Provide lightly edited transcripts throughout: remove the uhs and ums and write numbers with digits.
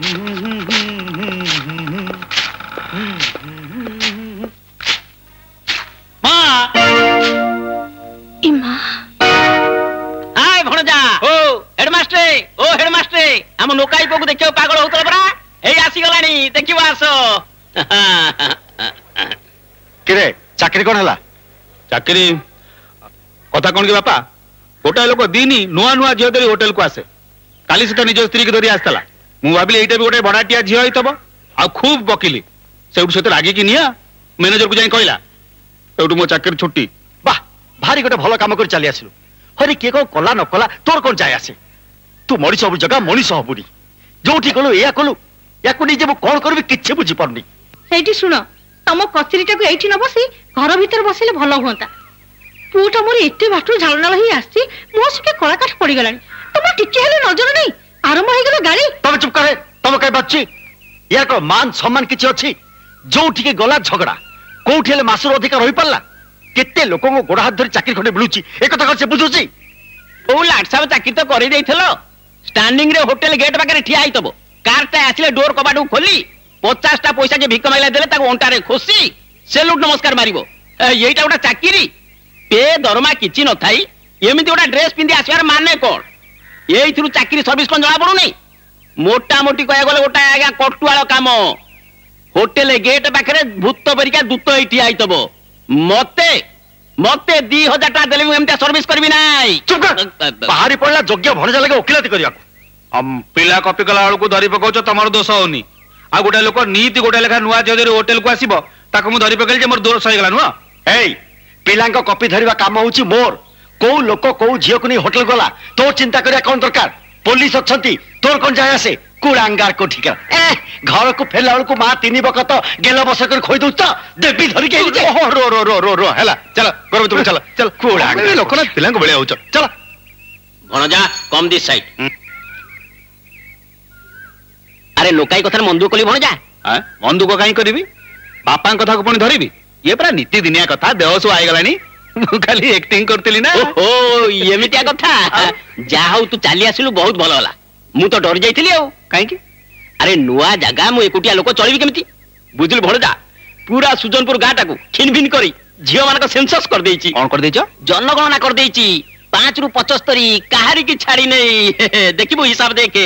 आम नोकाई पो देखियो पागल होतल परा एई आसी गलानी देखियो आसो किरे चाकरी कोन हला चाकरी कथा कोन के बापा गोटा लोक दीनी नुआ नुआ झियो धरी होटल को आसे काली से तो निज स्त्री की धरी आसतला मु भाबिली एटा भी गोटे बड़ाटिया झियो होइतबो आ खूब बकिली सेउठ सते रागी की निया मैनेजर को जाई कहला सेउठ मो चाकरी छुट्टी वाह भारी गोटे भलो काम कर चली आसिलु हरि के को कला न कला तोर कोन जाय आसे तू मनीष सब जगह मनीष हबुनी जोठी कलु या कलु याकु निजे मु कोन करबी किछि बुझी परनी एठी सुनो तम कचरीटा को एठी न बसी घर भीतर बसिले भलो होंता पुटा मोर एते बाटू झालनाल ही आसी मो सके कलाकाठ पड़ी गलानी तम टिके हेले नजर नहीं आरंभ हो गेला गाड़ी तब चुप करे तम कय बच्ची या को मान सम्मान किछि अछि जोठी के गला झगड़ा कोठी हेले मासुर अधिकार होई पल्ला केते लोकों को गोड़ हाथ धरी चाकरी खंडे मिलुची एक कथा से बुझुची ओ लाट साहब चाकरी तो करि देइथलो स्टैंडिंग रे होटल गेट पाखे ठिया आइतबो कारटा आसिले डोर कबाटू खोली 50 टा पैसा जे भिक माइला देले ताको ओंटारे खोसी सेलुट नमस्कार मारिबो एइटा गोटा चाकरी पे दरमा किछि न थाई एमिति गोटा ड्रेस पिंदी आसवार माने कोन एइथिरु चाकरी सर्विस कोन जळा पडु नै मोटा मोटी कहया गले गोटा आगा कटुआळ काम होटल गेट पाखे भूत परिका दूत एठी आइतबो मते मते 2000 टा देले एमता सर्विस करबी नाई चुप कर बाहरी पड़ला योग्य भणजा लगे वकिलाती करिया हम पिला कॉपी कला आलू को धरी पकाउछ तमर दोष होनी आ गोटा लोक नीति गोटा लेखा नुआ जदरी होटल को आसीबो ताको मु धरी पकेल जे मोर दोष होई गला नुआ एई पिलांको कॉपी धरिबा काम होउची मोर को लोक को झियो को नहीं होटल गला तो चिंता करिया कोन दरकार पुलिस अछंती तोर कोन जाय आसे कुड़ांगार को ठिका घर को फेला को मां तीनी बकत गेला बस कर खोई दउछ देबी धरि के रो रो रो रो रो हैला चलो गरब तुम चलो चल कुड़ांगार लोक ना पिलांको बेले आउछ चलो भणजा कम दिस साइड अरे लोकाई कथा मंदुक कली भणजा मंदुक काई करबी बापा कथा को पनि धरिबी ये पूरा नीति दिनिया कथा देहसु आइ गलानी खाली एक्टिंग करतली ना ओ एमितिया कथा जा हौ तू चाली आसिलु बहुत भलो होला मु तो डर जाइथिली आ काई की अरे नुआ जगह मु एकुटिया लोक चलिबी केमिति बुझिल भणजा पूरा सुजनपुर गाटा को खिनभिन करी झियो मानक सेंसस कर देइची कोन कर देइचो जनगणना कर देइची 5 रु 75 कहारी की छाड़ी नहीं देखिबो हिसाब देखे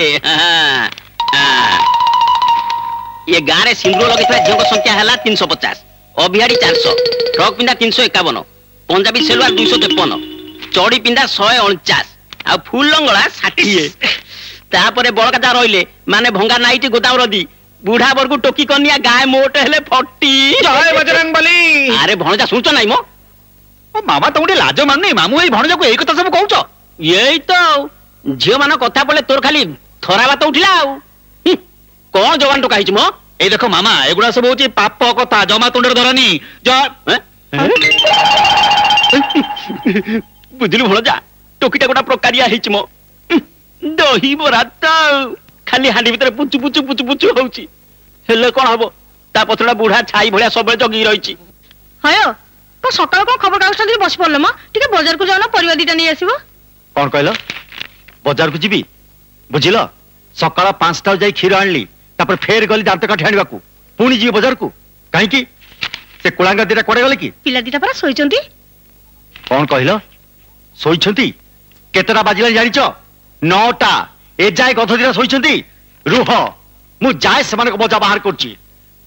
ये गाँव में सिंदूर लगे झील संख्या है 350 अभिहाड़ी 400 फ्रक पिंधा 351 पंजाबी सेलवार 253 चौड़ी पिंधा 149 आ फुल लंगड़ा 60 तापर बड़का जा रहिले माने भंगा नाइटी गोदाम रदी बुढ़ा वर्ग टोकी कनिया गाय मोट हेले 40 जय बजरंगबली अरे भणजा सुनछ नाइ मो ओ मामा तुमटे लाज माननी मामू एई भणजा को एई कथा सब कहउछ एई तो झियो मान कथा बोले तोर खाली थरा बात उठिला आ कौन जवान तो कही मो ए देखो मामा एगुड़ा सब होची पाप कथा जमा तुंडर धरनी बुझलु भणजा टोकीटा गोटा प्रकारिया हिच मो दही बरा तो खाली हांडी भीतर पुचु पुचु पुचु पुचु होउची हेले कोन हबो ता पथडा बुढ़ा छाई भलिया सब जगी रहिची हयो तो सकाळ को खबर कागज दी बस पड़लो म ठीक बाजार को जाओ परिवा दीटा नहीं आसीबो कोन कहलो बाजार को जीबी बुझिलो सकाळ 5टा जाई खीर आणली तापर फेर गली दांत काठी आनिबा को पुणी जी बाजार को काहे की से कुळांगा दीटा कोडे गले की पिला दीटा पर सोइचंती कोन कहलो सोइचंती केतरा बाजिला जानिचो 9टा ए जाय गध दीटा सोइचंती रुह मु जाय समान को बजा बाहर करची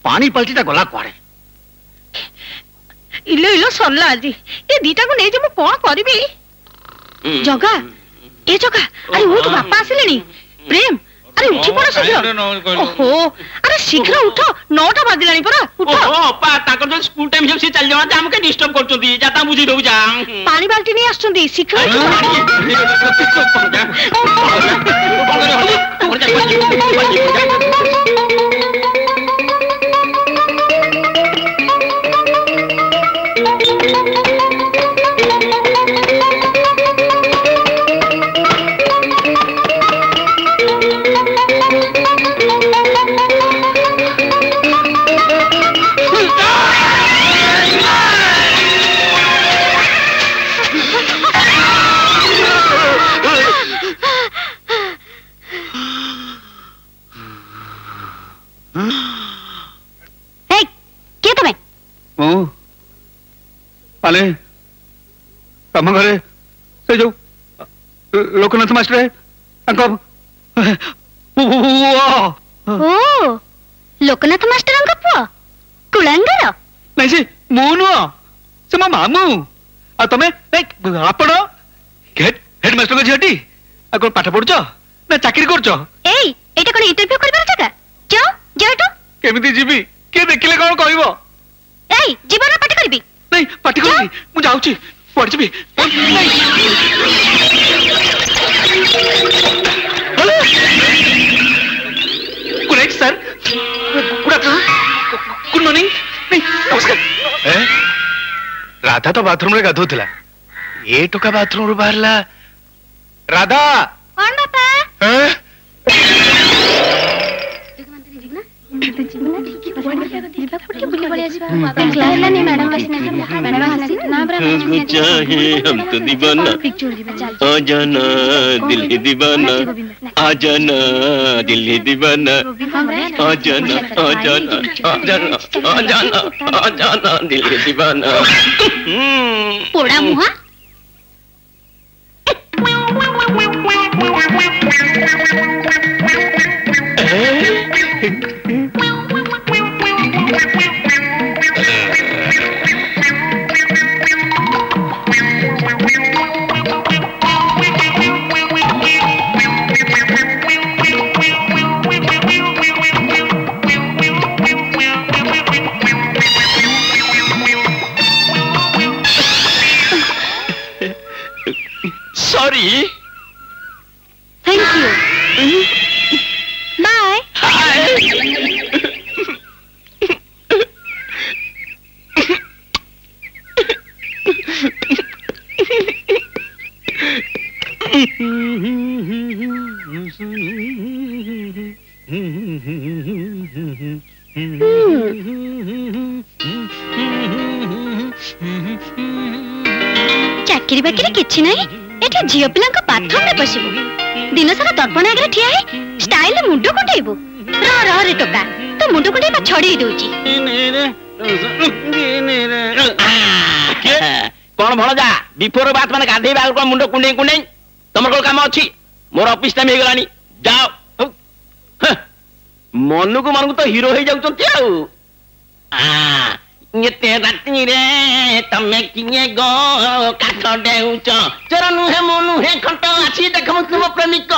पानी पलटीटा गला कोडे इलो इलो सरला आजी ए दीटा को नै जे मु कोन करबी जगा ए जगा अरे वो तो बापा आसिलेनी प्रेम अरे उठी पड़ो शीघ्र ओहो अरे शीघ्र उठो 9टा बाजिलानी परा उठो ओहो पा ताको जो स्कूल टाइम से चल जाना जा हमके डिस्टर्ब करचोंती जाता बुझी दउ जा पानी बाल्टी नहीं आछंती शीघ्र हे के तमे ମୁଁ ମାନେ ତମ ଘରେ ସେ ଯୋଉ ଲୋକନାଥ ମାଷ୍ଟର ତାଙ୍କ ଓ ଲୋକନାଥ ମାଷ୍ଟରଙ୍କ ପୁଅ କୁଳାଙ୍ଗର ନାଇଁ ସେ ମୁଁ ନୁହଁ ସେ ମୋ ମାମୁଁ ଆଉ ତମେ ଆପଣ ହେଡମାଷ୍ଟରଙ୍କ ଝିଅଟି ଆଉ କଣ ପାଠ ପଢୁଛ ନା ଚାକିରି କରୁଛ ଏଇ ଏଇଟା କଣ ଇଣ୍ଟରଭ୍ୟୁ କରିବାର ଜାଗା ଯାଅ ଯାଅ ଏଠୁ କେମିତି ଯିବି କିଏ ଦେଖିଲେ କଣ କହିବ ଏଇ ଜୀବନ ପାଟି କରିବି ନାଇଁ ପାଟି କରିବି ମୁଁ ଯାଉଛି କୁଆଡେ ଯିବି good night sir good afternoon good morning नमस्कार राधा तो बाथरूम रे गाधोथिला ए टोका बाथरूम रो बाहरला राधा कौन बापा चाहे हम तो दीवाना आ जाना दिल ही दीवाना आ जाना दिल ही दीवाना आ जाना आ जाना आ जाना आ जाना आ जाना दिल ही दीवाना पोड़ा मुहा Sorry. Thank you. Bye. Hi. चाकरी बाकरी किछि नहीं एठी झियो पिला का बाथरूम में बसिबो दिन सारा दर्पण आगे ठिया है स्टाइल मुंडो कुंडेबो र रे टोका तो मुंडो कुंडेबा छड़ी दोची कौन भणजा बिफोर बात माने गाधे बाल को मुंडो कुंडे कुंडे तमर को काम अछि मोर ऑफिस टाइम हे गलानी जाओ मनु को तो हीरो हे जाउछंती आउ ये राती रे तमे किए गो काठ देउछ चोर नुहे मनु हे खंट आछि देखम तुम प्रेमिक